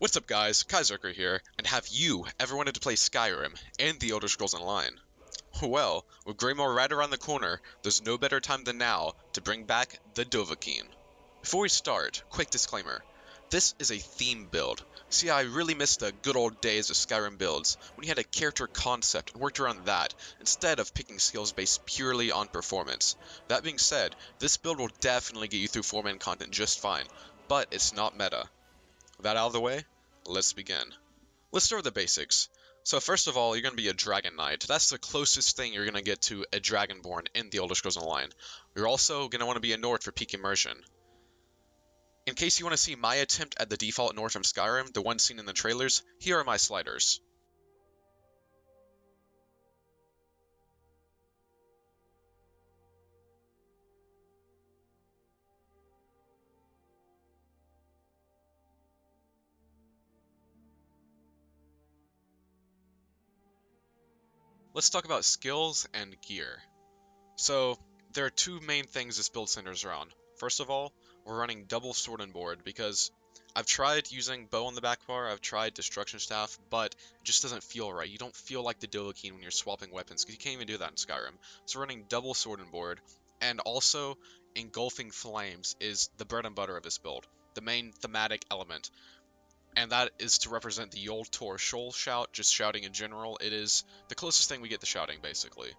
What's up guys, Kaizerker here, and have you ever wanted to play Skyrim and the Elder Scrolls Online? Well, with Greymoor right around the corner, there's no better time than now to bring back the Dovahkiin. Before we start, quick disclaimer. This is a theme build. See, I really miss the good old days of Skyrim builds, when you had a character concept and worked around that, instead of picking skills based purely on performance. That being said, this build will definitely get you through 4-man content just fine, but it's not meta. With that out of the way, let's begin. Let's start with the basics. So first of all, you're going to be a Dragonknight. That's the closest thing you're going to get to a Dragonborn in the Elder Scrolls Online. You're also going to want to be a Nord for peak immersion. In case you want to see my attempt at the default Nord from Skyrim, the one seen in the trailers, here are my sliders. Let's talk about skills and gear. So, there are two main things this build centers around. First of all, we're running double sword and board because I've tried using bow on the back bar, I've tried destruction staff, but it just doesn't feel right. You don't feel like the Dovahkiin when you're swapping weapons, because you can't even do that in Skyrim. So we're running double sword and board, and also engulfing flames is the bread and butter of this build, the main thematic element. And that is to represent the Yol Tor Shoal shout, just shouting in general. It is the closest thing we get to shouting, basically.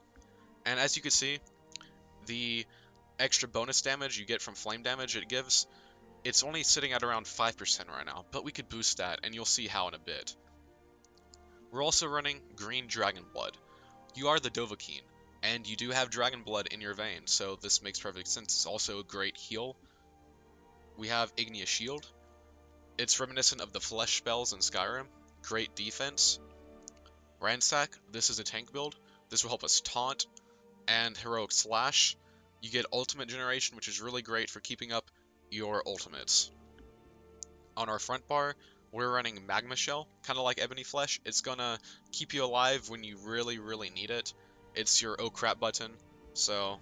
And as you can see, the extra bonus damage you get from flame damage it gives, it's only sitting at around 5% right now, but we could boost that, and you'll see how in a bit. We're also running green dragon blood. You are the Dovahkiin, and you do have dragon blood in your veins, so this makes perfect sense. It's also a great heal. We have Igneous Shield. It's reminiscent of the flesh spells in Skyrim. Great defense. Ransack, this is a tank build. This will help us taunt. And Heroic Slash, you get ultimate generation, which is really great for keeping up your ultimates. On our front bar, we're running Magma Shell, kind of like Ebony Flesh. It's gonna keep you alive when you really need it. It's your oh crap button, so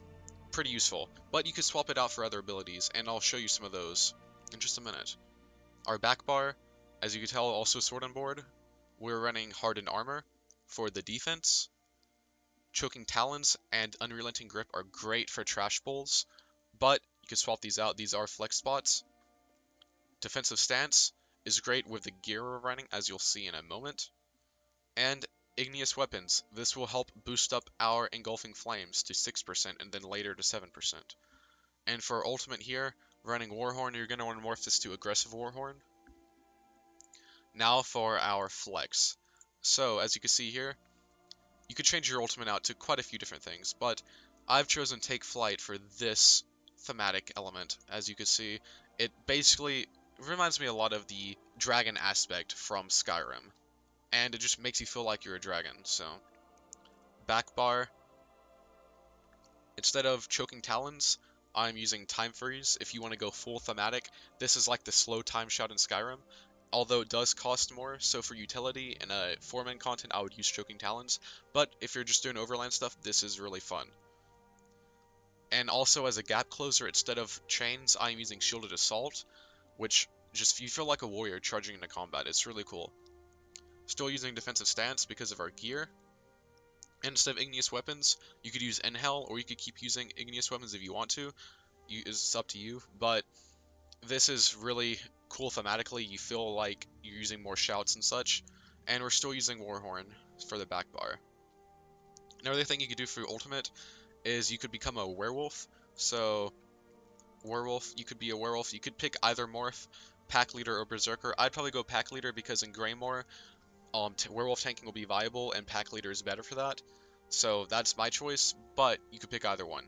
pretty useful. But you can swap it out for other abilities, and I'll show you some of those in just a minute. Our back bar, as you can tell, also sword and board. We're running Hardened Armor for the defense. Choking Talons and Unrelenting Grip are great for trash bowls, but you can swap these out. These are flex spots. Defensive Stance is great with the gear we're running, as you'll see in a moment. And Igneous Weapons. This will help boost up our Engulfing Flames to 6% and then later to 7%. And for ultimate here, running Warhorn, you're going to want to morph this to Aggressive Warhorn. Now for our flex. So, as you can see here, you could change your ultimate out to quite a few different things, but I've chosen Take Flight for this thematic element. As you can see, it basically reminds me a lot of the dragon aspect from Skyrim, and it just makes you feel like you're a dragon. So, back bar, instead of Choking Talons, I'm using Time Freeze. If you want to go full thematic, this is like the slow time shout in Skyrim, although it does cost more, so for utility in a 4-man content, I would use Choking Talons, but if you're just doing overland stuff, this is really fun. And also as a gap closer, instead of chains, I'm using Shielded Assault, which just, you feel like a warrior charging into combat. It's really cool. Still using Defensive Stance because of our gear. And instead of Igneous Weapons, you could use Enhel, or you could keep using Igneous Weapons if you want to. It's up to you, but this is really cool thematically. You feel like you're using more shouts and such. And we're still using Warhorn for the back bar. Another thing you could do for ultimate is you could become a werewolf. So, werewolf, you could be a werewolf. You could pick either morph, pack leader or berserker. I'd probably go pack leader because in Greymoor, werewolf tanking will be viable, and pack leader is better for that. So that's my choice, but you could pick either one.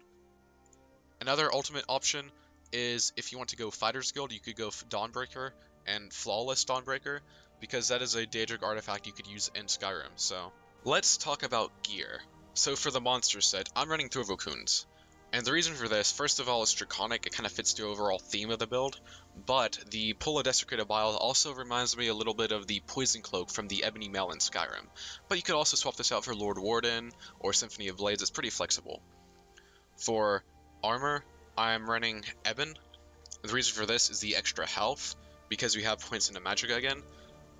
Another ultimate option is if you want to go Fighter's Guild, you could go Dawnbreaker and Flawless Dawnbreaker, because that is a Daedric artifact you could use in Skyrim. So let's talk about gear. So for the monster set, I'm running Dovahkiins. And the reason for this, first of all, is Draconic. It kind of fits the overall theme of the build, but the Pull of Desecrated Bile also reminds me a little bit of the Poison Cloak from the Ebony Mail in Skyrim. But you could also swap this out for Lord Warden or Symphony of Blades. It's pretty flexible. For armor, I'm running Ebon. The reason for this is the extra health, because we have points into Magicka again.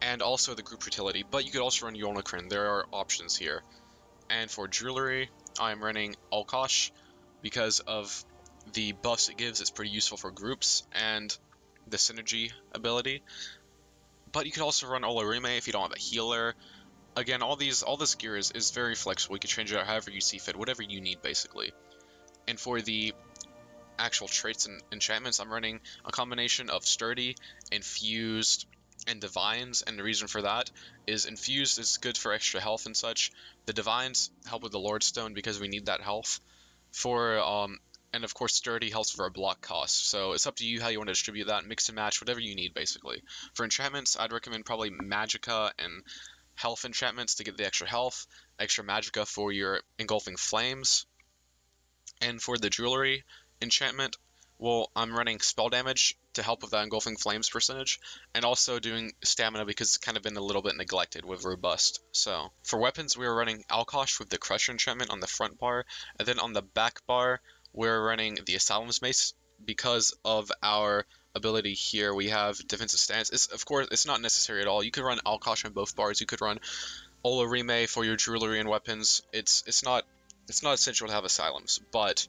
and also the group utility, but you could also run Yolnakrin. There are options here. And for jewelry, I'm running Alkosh because of the buffs it gives. It's pretty useful for groups and the synergy ability. But you could also run Olorime if you don't have a healer. Again, all this gear is very flexible. You can change it out however you see fit, whatever you need basically. And for the actual traits and enchantments, I'm running a combination of Sturdy, Infused, and Divines, and the reason for that is Infused is good for extra health and such. The Divines help with the Lordstone because we need that health. And of course Sturdy helps for a block cost, so it's up to you how you want to distribute that, mix and match, whatever you need basically. For enchantments, I'd recommend probably Magicka and health enchantments to get the extra health, extra Magicka for your Engulfing Flames. And for the jewelry enchantment, well, I'm running spell damage to help with that Engulfing Flames percentage, and also doing stamina because it's kind of been a little bit neglected with Robust. So, for weapons, we are running Alkosh with the Crusher enchantment on the front bar, and then on the back bar, we're running the Asylum's Mace because of our ability here. We have defensive stance. Of course, it's not necessary at all. You could run Alkosh on both bars. You could run Olorime for your jewelry and weapons. It's not essential to have Asylums, but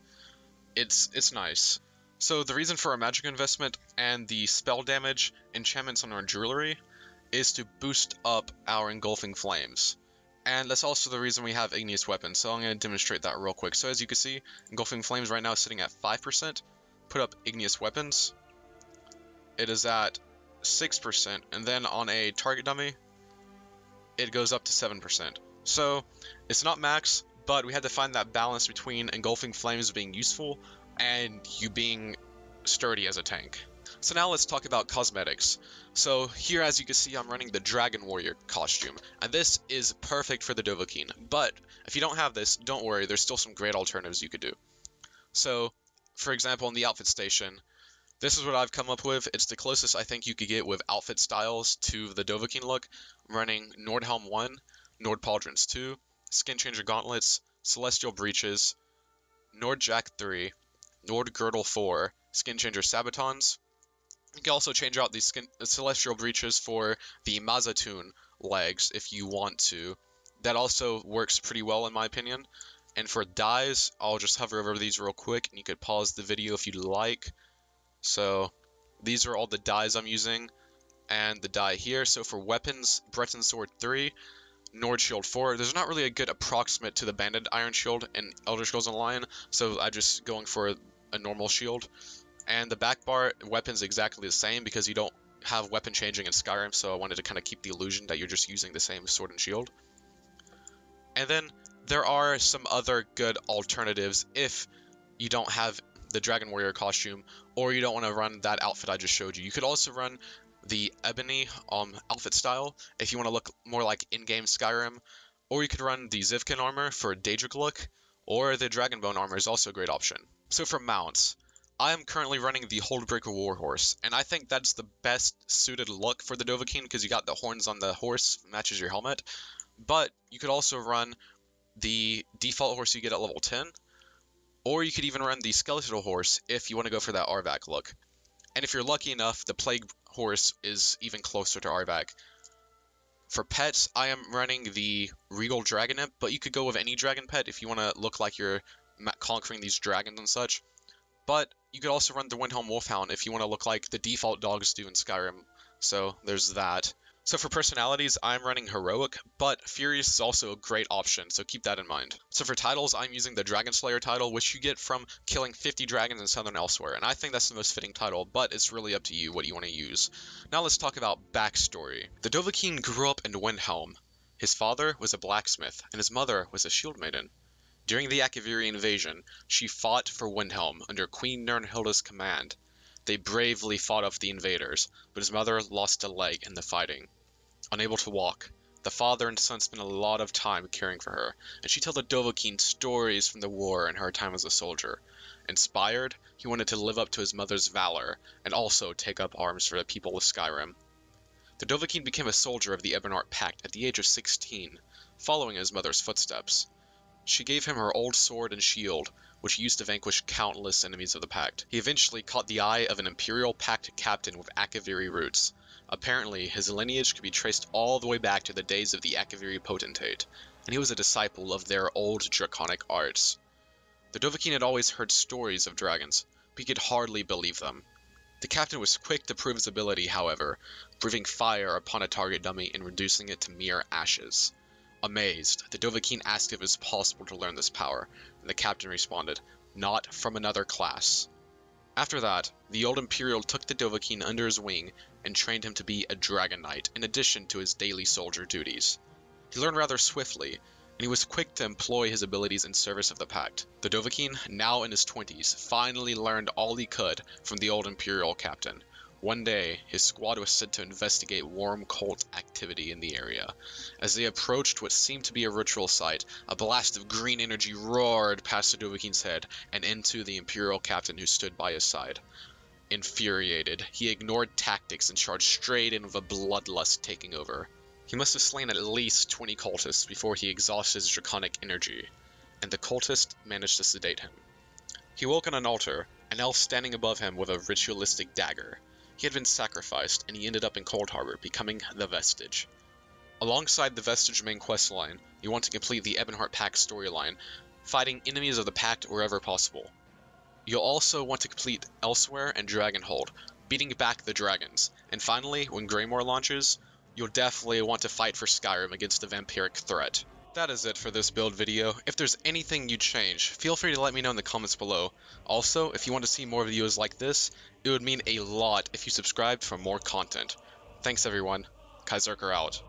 it's nice. So the reason for our magic investment and the spell damage enchantments on our jewelry is to boost up our Engulfing Flames. And that's also the reason we have Igneous Weapons, so I'm going to demonstrate that real quick. So as you can see, Engulfing Flames right now is sitting at 5%. Put up Igneous Weapons, it is at 6%, and then on a target dummy, it goes up to 7%. So it's not max, but we had to find that balance between Engulfing Flames being useful and you being sturdy as a tank. So now let's talk about cosmetics. So here, as you can see, I'm running the Dragon Warrior costume, and this is perfect for the Dovahkiin. But if you don't have this, don't worry, there's still some great alternatives you could do. So, for example, in the outfit station, this is what I've come up with. It's the closest I think you could get with outfit styles to the Dovahkiin look. I'm running Nordhelm 1, Nord Pauldrons 2, Skin Changer Gauntlets, Celestial Breeches, Nord Jack 3, Nord Girdle 4, Skin Changer Sabatons. You can also change out the Celestial Breeches for the Mazatoon legs if you want to. That also works pretty well in my opinion. And for dyes, I'll just hover over these real quick and you could pause the video if you'd like. So these are all the dyes I'm using and the dye here. So for weapons, Breton Sword 3, Nord Shield 4. There's not really a good approximate to the Banded Iron Shield in Elder Scrolls Online, so I'm just going for a normal shield. And the back bar, weapons exactly the same because you don't have weapon changing in Skyrim, so I wanted to kind of keep the illusion that you're just using the same sword and shield. And then there are some other good alternatives if you don't have the Dragon Warrior costume or you don't want to run that outfit I just showed you. You could also run the Ebony outfit style if you want to look more like in-game Skyrim, or you could run the Zivkin armor for a Daedric look, or the Dragonbone armor is also a great option. So for mounts, I am currently running the Holdbreaker Warhorse, and I think that's the best suited look for the Dovahkiin because you got the horns on the horse, matches your helmet. But you could also run the default horse you get at level 10, or you could even run the Skeletal Horse if you want to go for that Arvak look. And if you're lucky enough, the Plague Horse is even closer to Arvak. For pets, I am running the Regal Dragon Imp, but you could go with any dragon pet if you want to look like you're conquering these dragons and such. But you could also run the Windhelm Wolfhound if you want to look like the default dogs do in Skyrim. So there's that. So for personalities, I'm running Heroic, but Furious is also a great option, so keep that in mind. So for titles, I'm using the Dragon Slayer title, which you get from killing 50 dragons in Southern Elsewhere, and I think that's the most fitting title, but it's really up to you what you want to use. Now let's talk about backstory. The Dovahkiin grew up in Windhelm. His father was a blacksmith, and his mother was a shield maiden. During the Akaviri invasion, she fought for Windhelm under Queen Nirnhilda's command. They bravely fought off the invaders, but his mother lost a leg in the fighting. Unable to walk, the father and son spent a lot of time caring for her, and she told the Dovahkiin stories from the war and her time as a soldier. Inspired, he wanted to live up to his mother's valor, and also take up arms for the people of Skyrim. The Dovahkiin became a soldier of the Ebonheart Pact at the age of 16, following his mother's footsteps. She gave him her old sword and shield, which he used to vanquish countless enemies of the Pact. He eventually caught the eye of an Imperial Pact captain with Akaviri roots. Apparently, his lineage could be traced all the way back to the days of the Akaviri Potentate, and he was a disciple of their old draconic arts. The Dovahkiin had always heard stories of dragons, but he could hardly believe them. The captain was quick to prove his ability, however, breathing fire upon a target dummy and reducing it to mere ashes. Amazed, the Dovahkiin asked if it was possible to learn this power, and the captain responded, "Not from another class." After that, the old Imperial took the Dovahkiin under his wing and trained him to be a Dragonknight in addition to his daily soldier duties. He learned rather swiftly, and he was quick to employ his abilities in service of the Pact. The Dovahkiin, now in his 20s, finally learned all he could from the old Imperial captain. One day, his squad was sent to investigate worm cult activity in the area. As they approached what seemed to be a ritual site, a blast of green energy roared past the Dovahkiin's head and into the Imperial captain who stood by his side. Infuriated, he ignored tactics and charged straight in with a bloodlust taking over. He must have slain at least 20 cultists before he exhausted his draconic energy, and the cultist managed to sedate him. He woke on an altar, an elf standing above him with a ritualistic dagger. He had been sacrificed, and he ended up in Cold Harbor, becoming the Vestige. Alongside the Vestige main questline, you want to complete the Ebonheart Pact storyline, fighting enemies of the Pact wherever possible. You'll also want to complete Elsewhere and Dragonhold, beating back the dragons, and finally, when Greymoor launches, you'll definitely want to fight for Skyrim against the vampiric threat. That is it for this build video. If there's anything you'd change, feel free to let me know in the comments below. Also, if you want to see more videos like this, it would mean a lot if you subscribed for more content. Thanks everyone. Kaizerker out.